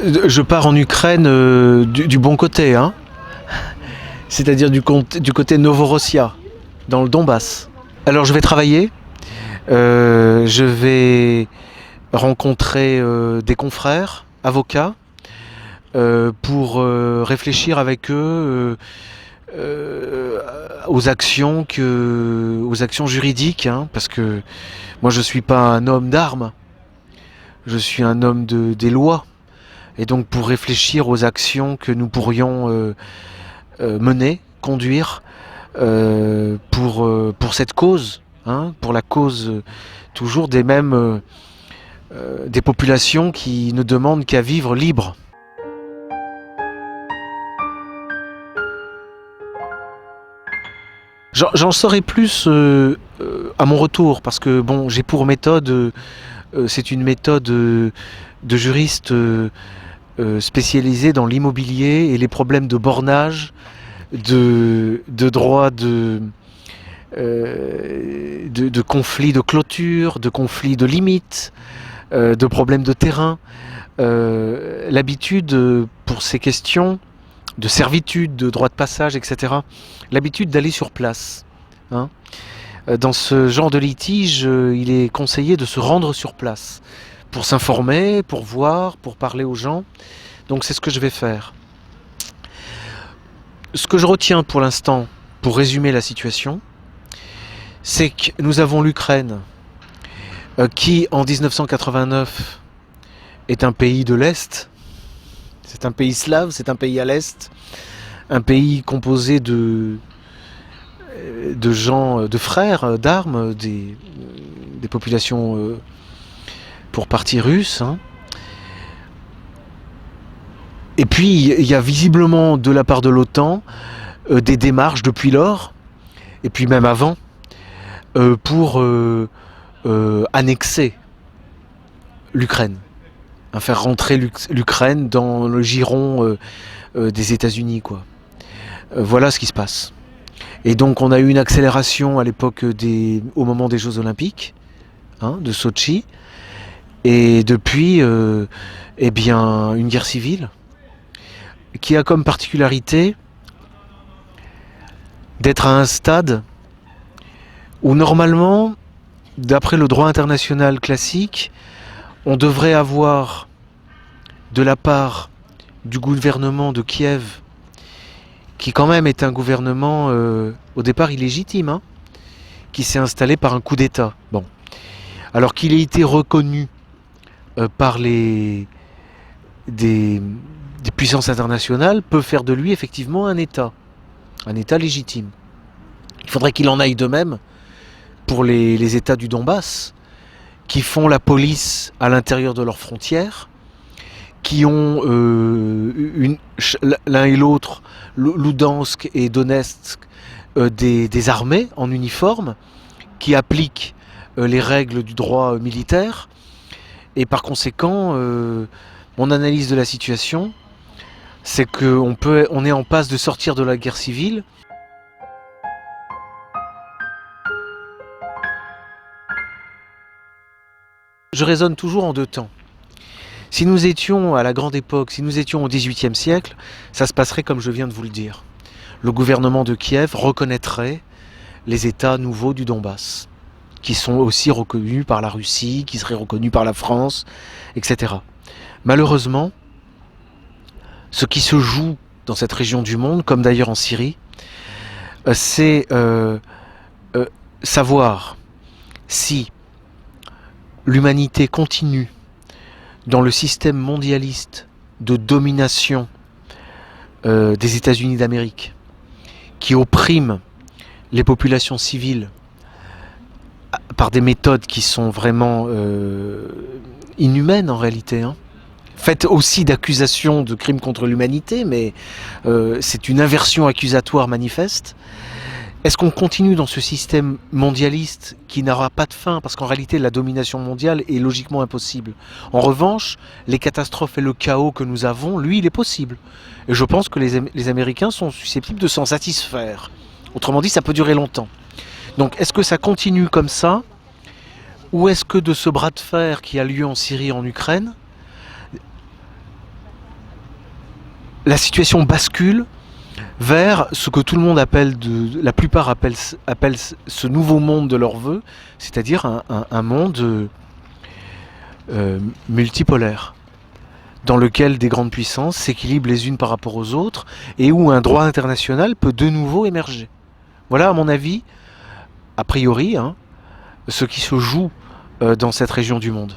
Je pars en Ukraine du bon côté, hein, c'est-à-dire du côté Novorossia, dans le Donbass. Alors je vais travailler, je vais rencontrer des confrères, avocats, pour réfléchir avec eux aux actions juridiques, hein, parce que moi je suis pas un homme d'armes, je suis un homme des lois, et donc pour réfléchir aux actions que nous pourrions mener, conduire pour cette cause, hein, pour la cause toujours des mêmes des populations qui ne demandent qu'à vivre libres. J'en saurai plus à mon retour, parce que bon, j'ai pour méthode, c'est une méthode de juriste spécialisé dans l'immobilier et les problèmes de bornage, de droit de conflits de clôture, de conflits de limites, de problèmes de terrain. L'habitude pour ces questions de servitude, de droit de passage, etc. L'habitude d'aller sur place, hein. Dans ce genre de litige, il est conseillé de se rendre sur place pour s'informer, pour voir, pour parler aux gens. Donc c'est ce que je vais faire. Ce que je retiens pour l'instant, pour résumer la situation, c'est que nous avons l'Ukraine qui, en 1989, est un pays de l'Est. C'est un pays slave, c'est un pays à l'Est, un pays composé de gens, de frères d'armes, des populations pour partie russes, hein. Et puis il y a visiblement de la part de l'OTAN des démarches depuis lors, et puis même avant, pour annexer l'Ukraine. Faire rentrer l'Ukraine dans le giron des États-Unis, quoi. Voilà ce qui se passe. Et donc on a eu une accélération à l'époque au moment des Jeux Olympiques, hein, de Sotchi, et depuis, eh bien, une guerre civile qui a comme particularité d'être à un stade où normalement, d'après le droit international classique, on devrait avoir de la part du gouvernement de Kiev, qui quand même est un gouvernement au départ illégitime, hein, qui s'est installé par un coup d'État. Bon. Alors qu'il ait été reconnu par des puissances internationales, peut faire de lui effectivement un État légitime. Il faudrait qu'il en aille de même pour les États du Donbass, qui font la police à l'intérieur de leurs frontières, qui ont l'un et l'autre, Luhansk et Donetsk, des armées en uniforme, qui appliquent les règles du droit militaire. Et par conséquent, mon analyse de la situation, c'est qu'on est en passe de sortir de la guerre civile. Je raisonne toujours en deux temps. Si nous étions à la grande époque, si nous étions au XVIIIe siècle, ça se passerait comme je viens de vous le dire. Le gouvernement de Kiev reconnaîtrait les États nouveaux du Donbass, qui sont aussi reconnus par la Russie, qui seraient reconnus par la France, etc. Malheureusement, ce qui se joue dans cette région du monde, comme d'ailleurs en Syrie, c'est savoir si l'humanité continue dans le système mondialiste de domination des États-Unis d'Amérique, qui opprime les populations civiles par des méthodes qui sont vraiment inhumaines en réalité, hein. Faites aussi d'accusations de crimes contre l'humanité, mais c'est une inversion accusatoire manifeste. Est-ce qu'on continue dans ce système mondialiste qui n'aura pas de fin, parce qu'en réalité la domination mondiale est logiquement impossible. En revanche, les catastrophes et le chaos que nous avons, lui, il est possible. Et je pense que les Américains sont susceptibles de s'en satisfaire. Autrement dit, ça peut durer longtemps. Donc est-ce que ça continue comme ça, ou est-ce que de ce bras de fer qui a lieu en Syrie et en Ukraine, la situation bascule vers ce que tout le monde appelle, la plupart appellent ce nouveau monde de leur vœu, c'est-à-dire un monde multipolaire, dans lequel des grandes puissances s'équilibrent les unes par rapport aux autres, et où un droit international peut de nouveau émerger. Voilà, à mon avis, a priori, hein, ce qui se joue dans cette région du monde.